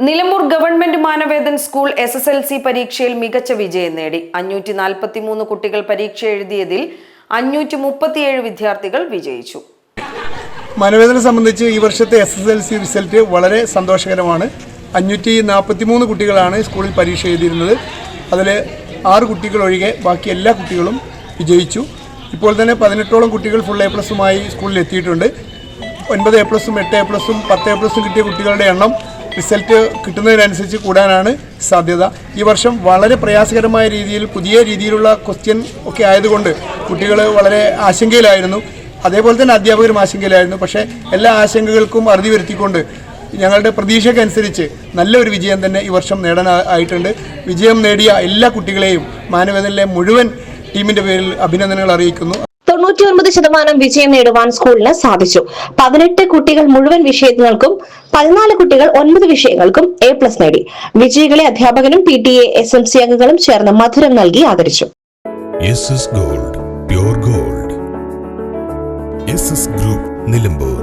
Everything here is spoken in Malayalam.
Nilambur government Manavedan school SSLC പരീക്ഷയിൽ മികച്ച വിജയം നേടി. 543 കുട്ടികൾ പരീക്ഷ എഴുതിയതിൽ 537 വിദ്യാർത്ഥികൾ വിജയിച്ചു. മാനവേദനെ സംബന്ധിച്ച് ഈ വർഷത്തെ SSLC റിസൾട്ട് വളരെ സന്തോഷകരമാണ്. 543 കുട്ടികളാണ് സ്കൂളിൽ പരീക്ഷ എഴുതിയിരുന്നത്. അതിൽ 6 കുട്ടികൾ ഒഴികെ ബാക്കി എല്ലാ കുട്ടികളും വിജയിച്ചു. ഇപ്പോൾ തന്നെ 18ഓളം കുട്ടികൾ ഫുൾ A+മായി സ്കൂളിൽ എത്തിയിട്ടുണ്ട്. 9 A+, 8 A+, 10 A+ കിട്ടിയ കുട്ടികളുടെ എണ്ണം റിസൾട്ട് കിട്ടുന്നതിനനുസരിച്ച് കൂടാനാണ് സാധ്യത. ഈ വർഷം വളരെ പ്രയാസകരമായ രീതിയിൽ പുതിയ രീതിയിലുള്ള ക്വസ്റ്റ്യൻ ഒക്കെ ആയതുകൊണ്ട് കുട്ടികൾ വളരെ ആശങ്കയിലായിരുന്നു. അതേപോലെ തന്നെ അധ്യാപകരും ആശങ്കയിലായിരുന്നു. പക്ഷേ എല്ലാ ആശങ്കകൾക്കും അറുതി വരുത്തിക്കൊണ്ട് ഞങ്ങളുടെ പ്രതീക്ഷയ്ക്കനുസരിച്ച് നല്ലൊരു വിജയം തന്നെ ഈ വർഷം നേടാനായിട്ടുണ്ട്. വിജയം നേടിയ എല്ലാ കുട്ടികളെയും മാനവേദനിലെ മുഴുവൻ ടീമിന്റെ പേരിൽ അഭിനന്ദനങ്ങൾ അറിയിക്കുന്നു. 99% വിജയം നേടുവാൻ സ്കൂളിന് സാധിച്ചു. 18 കുട്ടികൾ മുഴുവൻ വിഷയങ്ങൾക്കും 14 കുട്ടികൾ 9 വിഷയങ്ങൾക്കും A+ നേടി. വിജയികളെ അധ്യാപകനും PTA SMC അംഗങ്ങളും ചേർന്ന് മധുരം നൽകി ആദരിച്ചു. SS Gold, Pure Gold. SS Group, Nilambur.